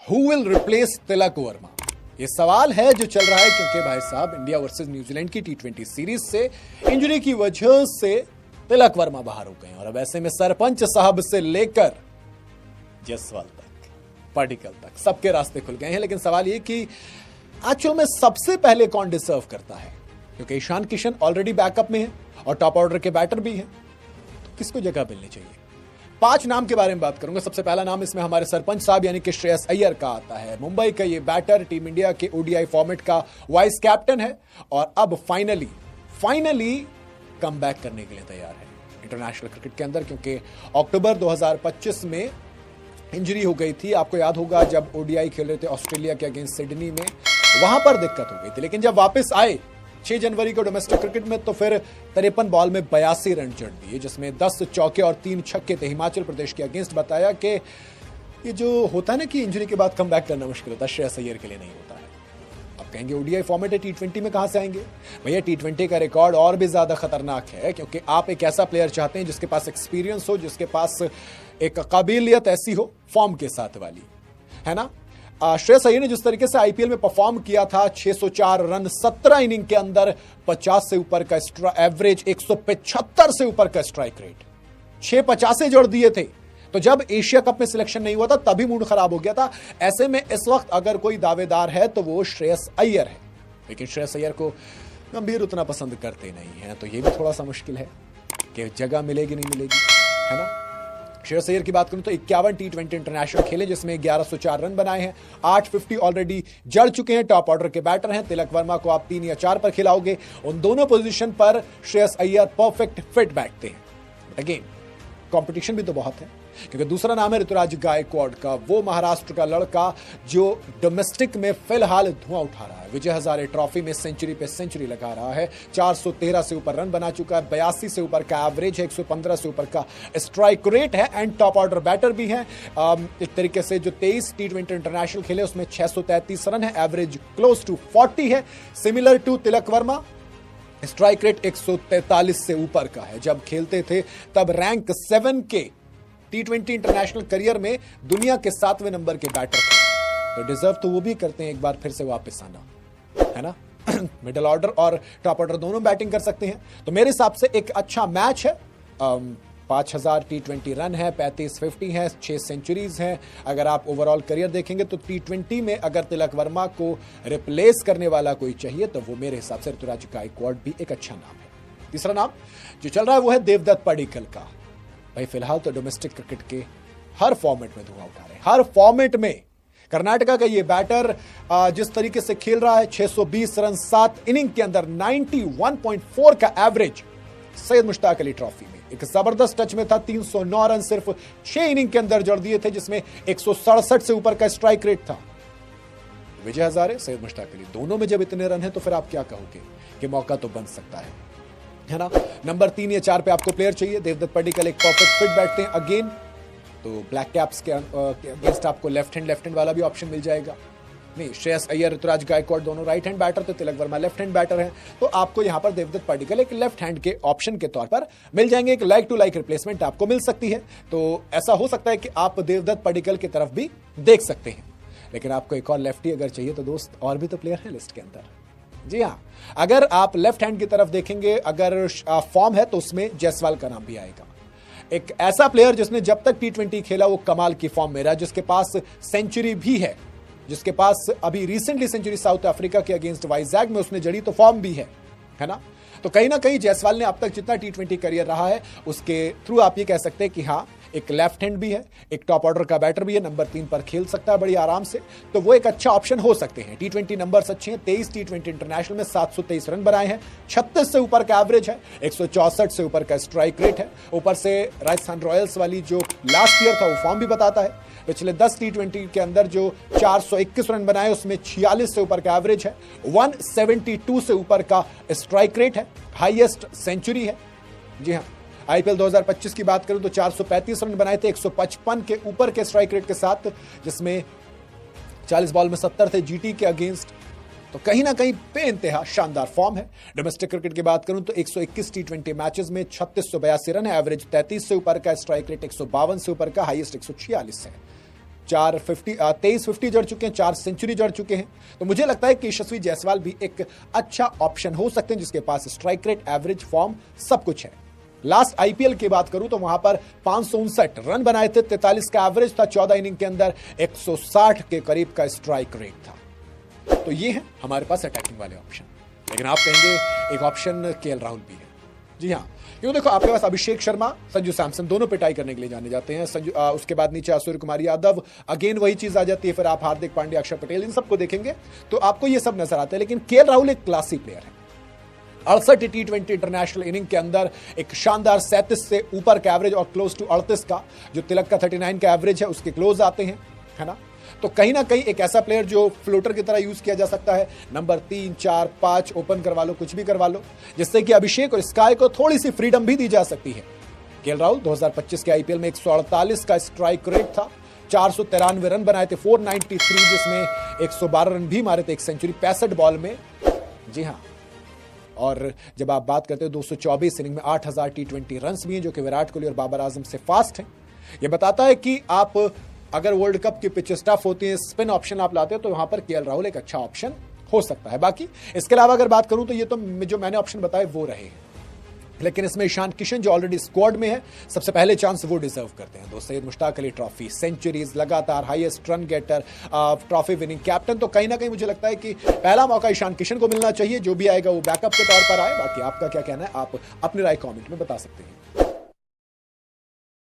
Who will replace Tilak Varma? ये सवाल है जो चल रहा है क्योंकि भाई साहब इंडिया वर्सेस न्यूजीलैंड की टी20 सीरीज से इंजरी की वजह से तिलक वर्मा बाहर हो गए और अब ऐसे में सरपंच साहब से लेकर जायसवाल तक, पार्टिकल तक सबके रास्ते खुल गए हैं। लेकिन सवाल ये कि एक्चुअल में सबसे पहले कौन डिजर्व करता है, क्योंकि ईशान किशन ऑलरेडी बैकअप में है और टॉप ऑर्डर के बैटर भी हैं, तो किसको जगह मिलनी चाहिए? 5 नाम के बारे में बात करूंगा। सबसे पहला नाम इसमें हमारे सरपंच साहब यानी कि श्रेयस अय्यर का आता है। मुंबई का ये बैटर टीम इंडिया के ओडीआई फॉर्मेट का वाइस कैप्टन है और अब फाइनली कम बैक करने के लिए तैयार है इंटरनेशनल क्रिकेट के अंदर, क्योंकि अक्टूबर 2025 में इंजरी हो गई थी। आपको याद होगा जब ओडीआई खेल रहे थे ऑस्ट्रेलिया के अगेंस्ट सिडनी में, वहां पर दिक्कत हो गई थी। लेकिन जब वापस आए 6 जनवरी को डोमेस्टिक क्रिकेट में, तो फिर 53 बॉल में 82 रन जड़ दिए, जिसमें 10 चौके और 3 छक्के थे हिमाचल प्रदेश के अगेंस्ट। बताया कि ये जो होता है ना कि इंजरी के बाद कम बैक करना मुश्किल होता है, श्रेयस अय्यर के लिए नहीं होता है। आप कहेंगे ओडीआई फॉर्मेट है, टी20 में कहां से आएंगे? भैया टी20 का रिकॉर्ड और भी ज्यादा खतरनाक है, क्योंकि आप एक ऐसा प्लेयर चाहते हैं जिसके पास एक्सपीरियंस हो, जिसके पास एक काबिलियत ऐसी हो फॉर्म के साथ वाली, है ना। श्रेयस अय्यर ने जिस तरीके से आईपीएल में परफॉर्म किया था, 604 रन 17 इनिंग के अंदर, 50 से ऊपर का एवरेज, 175 से ऊपर का स्ट्राइक रेट, 6 50 जोड़ दिए थे। तो जब एशिया कप में सिलेक्शन नहीं हुआ था तभी मूड खराब हो गया था। ऐसे में इस वक्त अगर कोई दावेदार है तो वो श्रेयस अय्यर है, लेकिन श्रेयस अय्यर को गंभीर उतना पसंद करते नहीं है, तो ये भी थोड़ा सा मुश्किल है कि जगह मिलेगी नहीं मिलेगी, है ना। श्रेयस अय्यर की बात करूं तो 51 टी20 इंटरनेशनल खेले, जिसमें 1104 रन बनाए हैं, 850 ऑलरेडी जड़ चुके हैं। टॉप ऑर्डर के बैटर हैं। तिलक वर्मा को आप 3 या 4 पर खिलाओगे, उन दोनों पोजीशन पर श्रेयस अय्यर परफेक्ट फिट बैठते हैं। बट अगेन कंपटीशन भी तो बहुत है, क्योंकि दूसरा नाम है ऋतुराज गायकवाड़ का, वो महाराष्ट्र का लड़का जो डोमेस्टिक में फिलहाल धुआं उठा रहा है। विजय हजारे ट्रॉफी में सेंचुरी पे सेंचुरी लगा रहा है, 413 से ऊपर रन बना चुका है, 82 से ऊपर का एवरेज है, 115 से ऊपर का स्ट्राइक रेट है एंड टॉप ऑर्डर बैटर भी है। एक तरीके से जो 23 टी20 इंटरनेशनल खेले उसमें 633 रन है, एवरेज क्लोज टू 40 है, similar to Tilak Varma. Strike rate 143 से ऊपर का है। जब खेलते थे तब रैंक 7 के टी20 इंटरनेशनल करियर में दुनिया के 7वें नंबर के बैटर थे, तो डिजर्व तो वो भी करते हैं एक बार फिर से वापस आना, है ना। मिडिल ऑर्डर और टॉप ऑर्डर दोनों बैटिंग कर सकते हैं, तो मेरे हिसाब से एक अच्छा मैच है। 5000 टी20 रन है, 3550 है, 6 सेंचुरीज हैं। अगर आप ओवरऑल करियर देखेंगे तो टी20 में अगर तिलक वर्मा को रिप्लेस करने वाला कोई चाहिए तो वो मेरे हिसाब से ऋतुराज गायकवाड़ भी एक अच्छा नाम है। तीसरा नाम जो चल रहा है वो है देवदत्त पडिक्कल का। भाई फिलहाल तो डोमेस्टिक क्रिकेट के हर फॉर्मेट में धुआं उठा रहे हैं, हर फॉर्मेट में। कर्नाटका का ये बैटर जिस तरीके से खेल रहा है, 620 रन 7 इनिंग के अंदर, 91.4 का एवरेज, सैयद मुश्ताक अली ट्रॉफी में एक जबरदस्त टच में था, 309 रन सिर्फ 6 इनिंग के अंदर जड़ दिए थे, जिसमें 167 से ऊपर का स्ट्राइक रेट था। विजय हजारे, सैयद मुश्ताक अली, दोनों में जब इतने रन है तो फिर आप क्या कहोगे कि मौका तो बन सकता है ना। नंबर 3 या 4 पे आपको प्लेयर चाहिए, देवदत्त पडिक्कल एक परफेक्ट फिट बैठते हैं। अगेन तो ब्लैक कैप्स के अगेंस्ट आपको लेफ्ट हैंड वाला भी ऑप्शन मिल जाएगा। नहीं, श्रेयस अय्यर ऋतुराज गायकवाड़ दोनों राइट हैंड बैटर थे, Tilak Varma left hand batter हैं, तो आपको यहां पर देवदत्त पडिक्कल एक लेफ्ट हैंड के ऑप्शन के तौर पर मिल जाएंगे। एक लाइक टू लाइक रिप्लेसमेंट आपको मिल सकती है, तो ऐसा हो सकता है कि आप देवदत्त पडिक्कल की तरफ भी देख सकते हैं। लेकिन आपको एक और लेफ्टी अगर चाहिए तो दोस्त और भी तो प्लेयर है लिस्ट के अंदर। जी हाँ, अगर आप लेफ्ट हैंड की तरफ देखेंगे, अगर फॉर्म है तो उसमें जायसवाल का नाम भी आएगा। एक ऐसा प्लेयर जिसने जब तक टी20 खेला वो कमाल की फॉर्म में रहा, जिसके पास सेंचुरी भी है, जिसके पास अभी रिसेंटली सेंचुरी साउथ अफ्रीका के अगेंस्ट वाइजैग में उसने जड़ी, तो फॉर्म भी है ना। तो कहीं ना कहीं जायसवाल ने अब तक जितना टी20 करियर रहा है उसके थ्रू आप ये कह सकते हैं कि हाँ, एक लेफ्ट हैंड भी है, एक टॉप ऑर्डर का बैटर भी है, नंबर 3 पर खेल सकता है बड़ी आराम से, तो वो एक अच्छा ऑप्शन हो सकते हैं। टी20 नंबर्स अच्छे हैं, 23 टी20 इंटरनेशनल में 723 रन बनाए हैं, 36 से ऊपर का एवरेज है, 164 से ऊपर का स्ट्राइक रेट है। ऊपर से राजस्थान रॉयल्स वाली जो लास्ट ईयर था वो फॉर्म भी बताता है। पिछले 10 टी20 के अंदर जो 421 रन बनाए उसमें 46 से ऊपर का एवरेज है, 172 से ऊपर का स्ट्राइक रेट है, हाईएस्ट सेंचुरी है। जी हाँ, आईपीएल 2025 की बात करूं तो 435 रन बनाए थे 155 के ऊपर के स्ट्राइक रेट के साथ, जिसमें 40 बॉल में 70 थे जीटी के अगेंस्ट। तो कहीं ना कहीं बेइंतहा शानदार फॉर्म है। डोमेस्टिक क्रिकेट की बात करूं तो 121 टी20 मैचेस में 3682 रन है, एवरेज 33 से ऊपर का, स्ट्राइक रेट 152 से ऊपर का, हाईएस्ट 146 है। 23 50 जड़ चुके हैं, 4 सेंचुरी जड़ चुके हैं। तो मुझे लगता है कि यशस्वी जायसवाल भी एक अच्छा ऑप्शन हो सकते हैं, जिसके पास स्ट्राइक रेट, एवरेज, फॉर्म सब कुछ है। लास्ट आईपीएल की बात करूं तो वहां पर 559 रन बनाए थे, 43 का एवरेज था, 14 इनिंग के अंदर 160 के करीब का स्ट्राइक रेट था। तो ये है हमारे पास अटैकिंग वाले ऑप्शन। लेकिन आप कहेंगे एक ऑप्शन केएल राहुल भी है। जी हाँ, क्यों देखो आपके पास अभिषेक शर्मा, संजू सैमसन दोनों पिटाई करने के लिए जाने जाते हैं। उसके बाद नीचे सूर्य कुमार यादव, अगेन वही चीज आ जाती है। फिर आप हार्दिक पांड्या, अक्षर पटेल, इन सबको देखेंगे तो आपको ये सब नजर आता है। लेकिन केएल राहुल एक क्लासी प्लेयर है। 68 T20 इंटरनेशनल इनिंग के अंदर एक शानदार 37 से ऊपर का एवरेज और क्लोज टू 38 का जो तिलक का 39 का एवरेज है उसके क्लोज आते हैं, है ना। तो कहीं ना कहीं एक ऐसा प्लेयर जो फ्लोटर की तरह यूज किया जा सकता है। नंबर 3, 4, 5 ओपन करवा लो, कुछ भी करवा लो, जिससे कि अभिषेक और स्काई को थोड़ी सी फ्रीडम भी दी जा सकती है। केएल राहुल 2025 के आईपीएल में 148 का स्ट्राइक रेट था, 493 रन बनाए थे, 493 जिसमें 112 रन भी मारे थे, एक सेंचुरी 65 बॉल में। जी हाँ, और जब आप बात करते हो 224 इनिंग में 8000 T20 रन भी हैं, जो कि विराट कोहली और बाबर आजम से फास्ट हैं। यह बताता है कि आप अगर वर्ल्ड कप की पिचेस टफ होती है, स्पिन ऑप्शन आप लाते हो, तो वहां पर केएल राहुल एक अच्छा ऑप्शन हो सकता है। बाकी इसके अलावा अगर बात करूं तो ये तो जो मैंने ऑप्शन बताए वो रहे हैं। लेकिन इसमें ईशान किशन जो ऑलरेडी स्क्वाड में है, सबसे पहले चांस वो डिजर्व करते हैं। दोस्त सैयद मुश्ताक अली ट्रॉफी, सेंचुरीज लगातार, highest run getter, trophy winning captain, तो कहीं ना कहीं मुझे लगता है कि पहला मौका ईशान किशन को मिलना चाहिए। जो भी आएगा वो बैकअप के तौर पर आए। बाकी आपका क्या कहना है, आप अपनी राय कमेंट में बता सकते हैं।